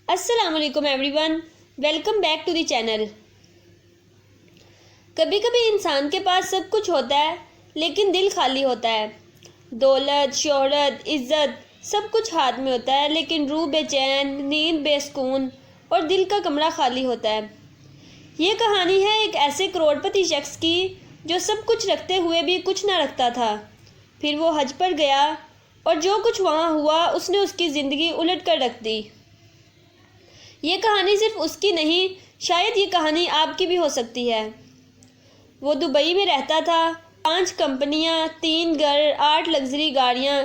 السلام علیکم everyone, welcome back to the channel. کبھی کبھی انسان کے پاس سب کچھ ہوتا ہے لیکن دل خالی ہوتا ہے۔ دولت، شہرت، عزت سب کچھ ہاتھ میں ہوتا ہے لیکن روح بے چین، نیند بے سکون اور دل کا کمرہ خالی ہوتا ہے۔ یہ کہانی ہے ایک ایسے کروڑ پتی شخص کی جو سب کچھ رکھتے ہوئے بھی کچھ نہ رکھتا تھا۔ پھر وہ حج پر گیا اور جو کچھ وہاں ہوا اس نے اس کی زندگی الٹ کر رکھ دی۔ یہ کہانی صرف اس کی نہیں، شاید یہ کہانی آپ کی بھی ہو سکتی ہے۔ وہ دبئی میں رہتا تھا، 5 کمپنیاں، 3 گھر، 8 لگژری گاڑیاں،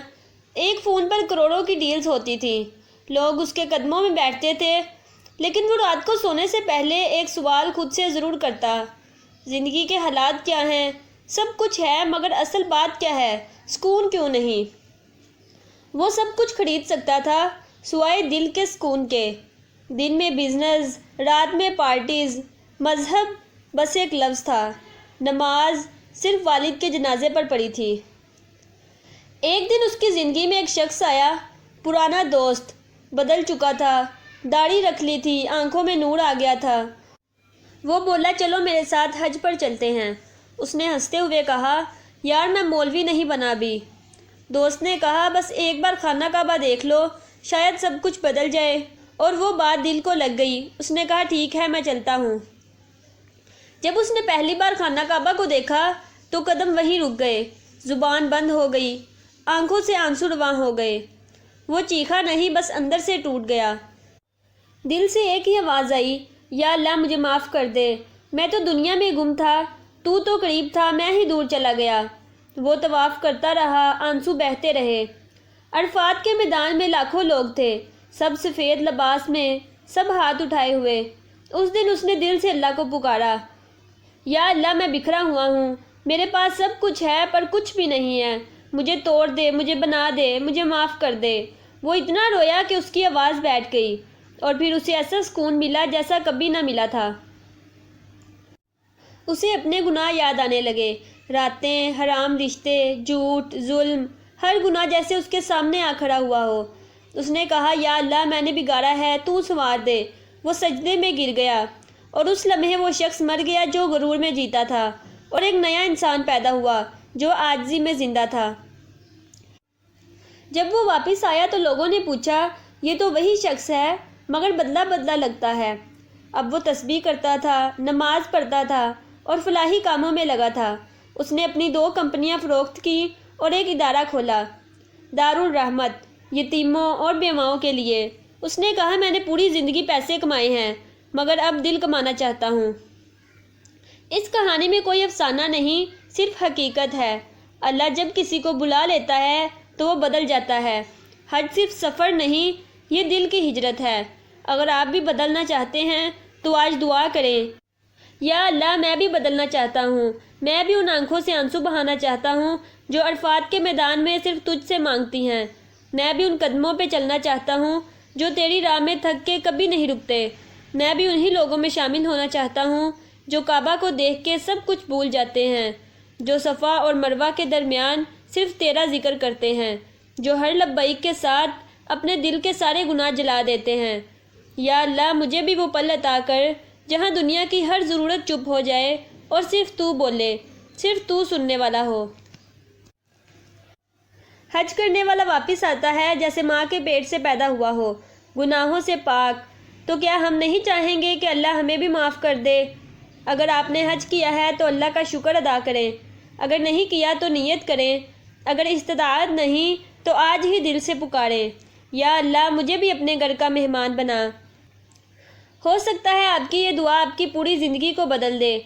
ایک فون پر کروڑوں کی ڈیلز ہوتی تھیں۔ لوگ اس کے قدموں میں بیٹھتے تھے، لیکن وہ رات کو سونے سے پہلے ایک سوال خود سے ضرور کرتا: زندگی کے حالات کیا ہیں؟ سب کچھ ہے مگر اصل بات کیا ہے؟ سکون کیوں نہیں؟ وہ سب کچھ خرید سکتا تھا سوائے دل کے سکون کے۔ دن میں بزنس، رات میں پارٹیز، مذہب بس ایک لفظ تھا، نماز صرف والد کے جنازے پر پڑھی تھی۔ ایک دن اس کی زندگی میں ایک شخص آیا، پرانا دوست، بدل چکا تھا، داڑھی رکھ لی تھی، آنکھوں میں نور آ گیا تھا۔ وہ بولا چلو میرے ساتھ حج پر چلتے ہیں۔ اس نے ہنستے ہوئے کہا یار میں مولوی نہیں بنا ابھی۔ دوست نے کہا بس ایک بار خانہ کعبہ دیکھ لو، شاید سب کچھ بدل جائے، اور وہ بات دل کو لگ گئی۔ اس نے کہا ٹھیک ہے میں چلتا ہوں۔ جب اس نے پہلی بار خانہ کعبہ کو دیکھا تو قدم وہیں رک گئے، زبان بند ہو گئی، آنکھوں سے آنسو رواں ہو گئے۔ وہ چیخا نہیں، بس اندر سے ٹوٹ گیا۔ دل سے ایک ہی آواز آئی، یا اللہ مجھے معاف کر دے، میں تو دنیا میں گم تھا، تو قریب تھا، میں ہی دور چلا گیا۔ وہ طواف کرتا رہا، آنسو بہتے رہے۔ عرفات کے میدان میں لاکھوں لوگ تھے، سب سفید لباس میں، سب ہاتھ اٹھائے ہوئے۔ اس دن اس نے دل سے اللہ کو پکارا، یا اللہ میں بکھرا ہوا ہوں، میرے پاس سب کچھ ہے پر کچھ بھی نہیں ہے، مجھے توڑ دے، مجھے بنا دے، مجھے معاف کر دے۔ وہ اتنا رویا کہ اس کی آواز بیٹھ گئی، اور پھر اسے ایسا سکون ملا جیسا کبھی نہ ملا تھا۔ اسے اپنے گناہ یاد آنے لگے، راتیں، حرام رشتے، جھوٹ، ظلم، ہر گناہ جیسے اس کے سامنے آ کھڑا ہوا ہو۔ اس نے کہا یا اللہ میں نے بگاڑا ہے، تو سنوار دے۔ وہ سجدے میں گر گیا، اور اس لمحے وہ شخص مر گیا جو غرور میں جیتا تھا، اور ایک نیا انسان پیدا ہوا جو عاجزی میں زندہ تھا۔ جب وہ واپس آیا تو لوگوں نے پوچھا یہ تو وہی شخص ہے مگر بدلہ بدلہ لگتا ہے۔ اب وہ تسبیح کرتا تھا، نماز پڑھتا تھا اور فلاحی کاموں میں لگا تھا۔ اس نے اپنی 2 کمپنیاں فروخت کی اور ایک ادارہ کھولا، دارالرحمت، یتیموں اور بیواؤں کے لیے۔ اس نے کہا میں نے پوری زندگی پیسے کمائے ہیں مگر اب دل کمانا چاہتا ہوں۔ اس کہانی میں کوئی افسانہ نہیں، صرف حقیقت ہے۔ اللہ جب کسی کو بلا لیتا ہے تو وہ بدل جاتا ہے۔ حج صرف سفر نہیں، یہ دل کی ہجرت ہے۔ اگر آپ بھی بدلنا چاہتے ہیں تو آج دعا کریں، یا اللہ میں بھی بدلنا چاہتا ہوں، میں بھی ان آنکھوں سے آنسو بہانا چاہتا ہوں جو عرفات کے میدان میں صرف تجھ سے مانگتی ہیں۔ میں بھی ان قدموں پہ چلنا چاہتا ہوں جو تیری راہ میں تھک کے کبھی نہیں رکتے۔ میں بھی انہی لوگوں میں شامل ہونا چاہتا ہوں جو کعبہ کو دیکھ کے سب کچھ بھول جاتے ہیں، جو صفا اور مروہ کے درمیان صرف تیرا ذکر کرتے ہیں، جو ہر لبیک کے ساتھ اپنے دل کے سارے گناہ جلا دیتے ہیں۔ یا اللہ مجھے بھی وہ پل عطا کر جہاں دنیا کی ہر ضرورت چپ ہو جائے اور صرف تو بولے، صرف تو سننے والا ہو۔ حج کرنے والا واپس آتا ہے جیسے ماں کے پیٹ سے پیدا ہوا ہو، گناہوں سے پاک۔ تو کیا ہم نہیں چاہیں گے کہ اللہ ہمیں بھی معاف کر دے؟ اگر آپ نے حج کیا ہے تو اللہ کا شکر ادا کریں، اگر نہیں کیا تو نیت کریں، اگر استطاعت نہیں تو آج ہی دل سے پکاریں، یا اللہ مجھے بھی اپنے گھر کا مہمان بنا۔ ہو سکتا ہے آپ کی یہ دعا آپ کی پوری زندگی کو بدل دے۔